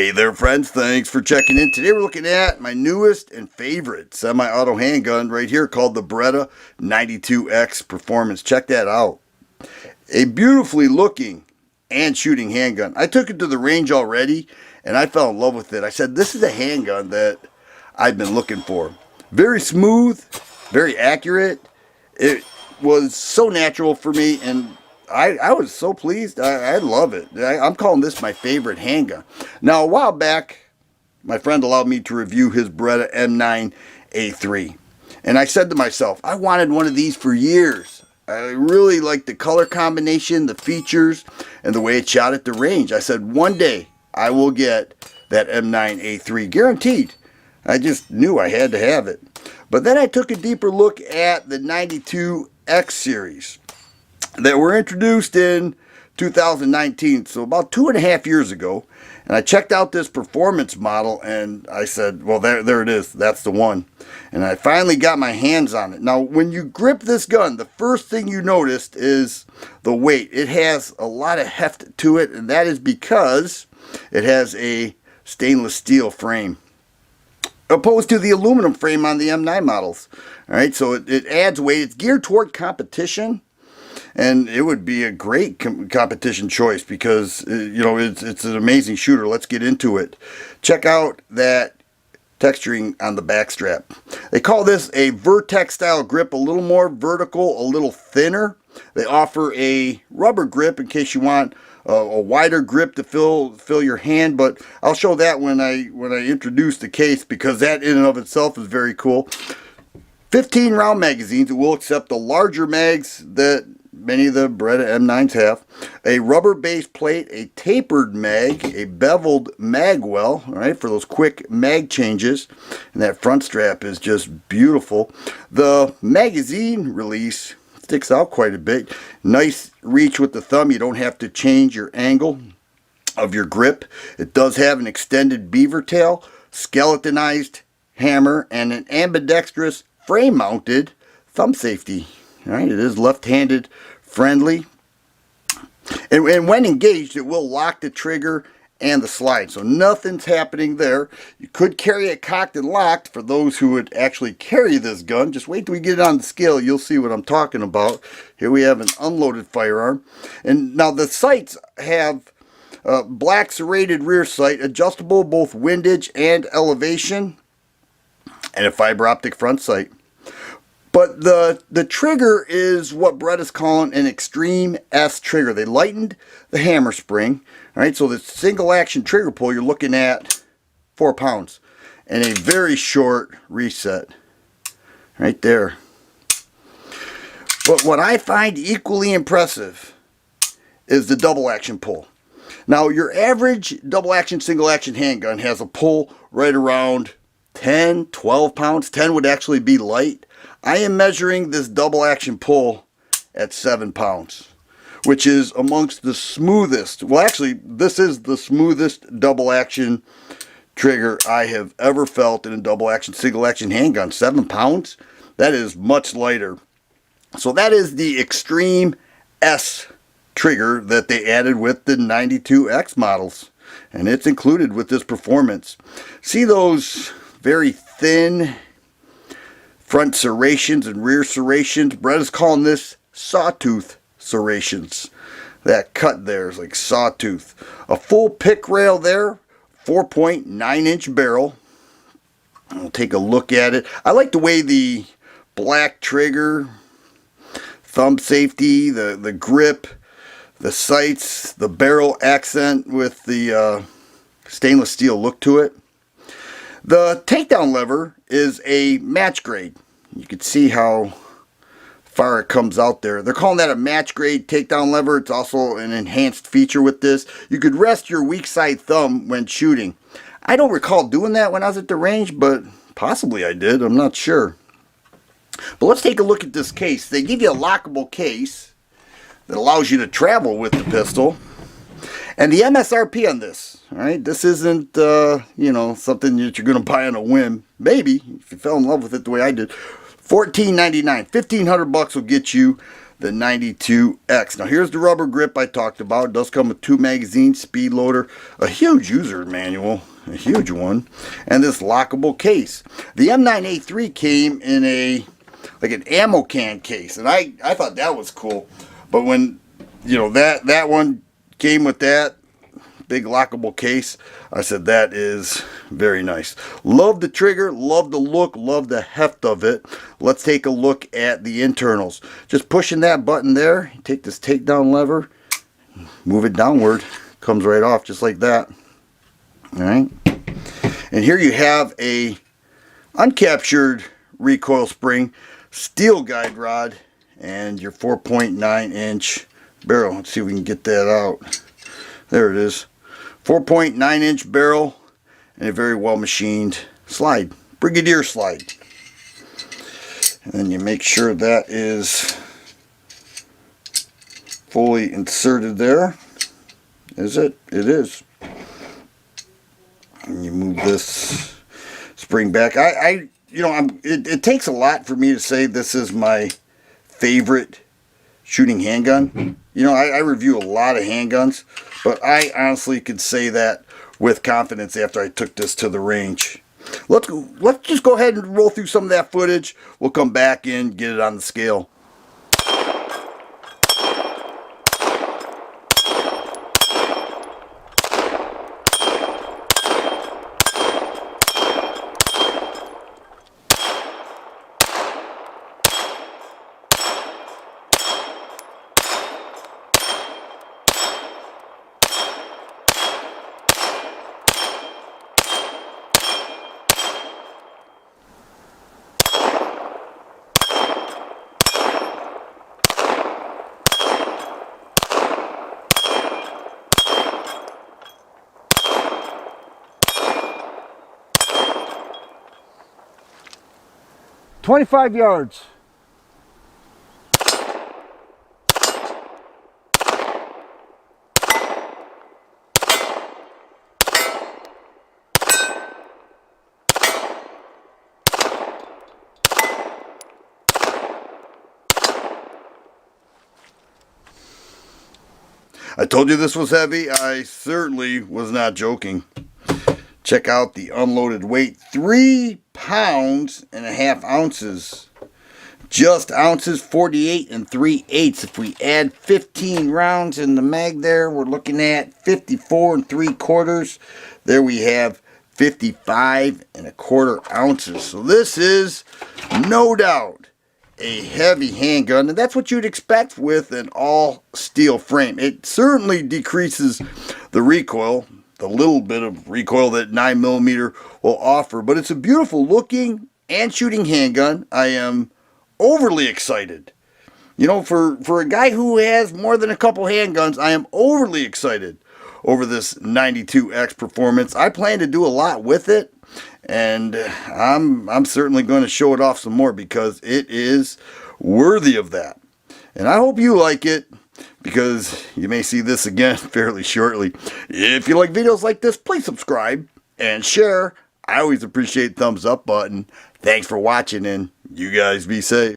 Hey there friends, thanks for checking in. Today we're looking at my newest and favorite semi-auto handgun right here called the Beretta 92X Performance. Check that out. A beautifully looking and shooting handgun. I took it to the range already and I fell in love with it. I said this is a handgun that I've been looking for. Very smooth, very accurate. It was so natural for me and I was so pleased. I love it. I'm calling this my favorite handgun. Now, a while back, my friend allowed me to review his Beretta M9A3. And I said to myself, I wanted one of these for years. I really liked the color combination, the features, and the way it shot at the range. I said, one day I will get that M9A3, guaranteed. I just knew I had to have it. But then I took a deeper look at the 92X series that were introduced in 2019, so about 2.5 years ago, and I checked out this performance model and I said, well, there it is, that's the one. And I finally got my hands on it. Now when you grip this gun, the first thing you noticed is the weight. It has a lot of heft to it, and that is because it has a stainless steel frame opposed to the aluminum frame on the M9 models. Alright, so it adds weight. It's geared toward competition. And it would be a great competition choice because, you know, it's an amazing shooter. Let's get into it. Check out that texturing on the back strap. They call this a Vertec style grip, a little more vertical, a little thinner. They offer a rubber grip in case you want a wider grip to fill your hand, but I'll show that when I introduce the case, because that in and of itself is very cool. 15 round magazines. It will accept the larger mags that many of the Beretta M9s have. A rubber base plate, a tapered mag, a beveled mag well, all right, for those quick mag changes. And that front strap is just beautiful. The magazine release sticks out quite a bit. Nice reach with the thumb. You don't have to change your angle of your grip. It does have an extended beaver tail, skeletonized hammer, and an ambidextrous frame mounted thumb safety. All right, it is left-handed friendly, and when engaged it will lock the trigger and the slide, so nothing's happening there. You could carry it cocked and locked for those who would actually carry this gun. Just wait till we get it on the scale, you'll see what I'm talking about. Here we have an unloaded firearm, and now the sights have black serrated rear sight, adjustable both windage and elevation, and a fiber optic front sight. But the trigger is what Beretta's calling an Extreme S trigger. They lightened the hammer spring. All right, so the single action trigger pull, you're looking at 4 pounds. And a very short reset. Right there. But what I find equally impressive is the double action pull. Now your average double action, single action handgun has a pull right around 10, 12 pounds. 10 would actually be light. I am measuring this double action pull at 7 pounds, which is amongst the smoothest. Well, actually, this is the smoothest double action trigger I have ever felt in a double action, single action handgun. 7 pounds? That is much lighter. So that is the Extreme S trigger that they added with the 92X models. And it's included with this performance. See those very thin front serrations and rear serrations? Beretta's calling this sawtooth serrations. That cut there is like sawtooth. A full pick rail there, 4.9-inch barrel. We'll take a look at it. I like the way the black trigger, thumb safety, the grip, the sights, the barrel accent with the stainless steel look to it. The takedown lever is a match grade. You can see how far it comes out there. They're calling that a match grade takedown lever. It's also an enhanced feature with this. You could rest your weak side thumb when shooting. I don't recall doing that when I was at the range, but possibly I did. I'm not sure. But let's take a look at this case. They give you a lockable case that allows you to travel with the pistol. And the MSRP on this, all right, this isn't, you know, something that you're going to buy on a whim. Maybe, if you fell in love with it the way I did. $14.99, $1,500 will get you the 92X. Now here's the rubber grip I talked about. It does come with 2 magazines, speed loader, a huge user manual, a huge one, and this lockable case. The M9A3 came in a like an ammo can case, and I thought that was cool. But when you know that one came with that big lockable case, I said that is very nice. Love the trigger, love the look, love the heft of it. Let's take a look at the internals. Just pushing that button there, take this takedown lever, move it downward, comes right off just like that. Alright, and here you have a uncaptured recoil spring, steel guide rod, and your 4.9-inch barrel. Let's see if we can get that out. There it is. 4.9-inch barrel and a very well machined slide, Brigadier slide. And then you make sure that is fully inserted there. Is it? It is. And you move this spring back. It takes a lot for me to say this is my favorite shooting handgun. You know, I review a lot of handguns, but I honestly could say that with confidence after I took this to the range. Let's just go ahead and roll through some of that footage. We'll come back and get it on the scale. "25 yards. I told you this was heavy. I certainly was not joking. Check out the unloaded weight, 3.5 pounds. Just ounces, 48 3/8. If we add 15 rounds in the mag there, we're looking at 54 3/4. There we have 55 1/4 ounces. So this is no doubt a heavy handgun, and that's what you'd expect with an all steel frame. It certainly decreases the recoil, the little bit of recoil that 9mm will offer, but it's a beautiful looking and shooting handgun. I am overly excited. You know, for a guy who has more than a couple handguns, I am overly excited over this 92X Performance. I plan to do a lot with it, and I'm certainly going to show it off some more because it is worthy of that. And I hope you like it, because you may see this again fairly shortly. If you like videos like this, please subscribe and share. I always appreciate the thumbs up button. Thanks for watching, and you guys be safe.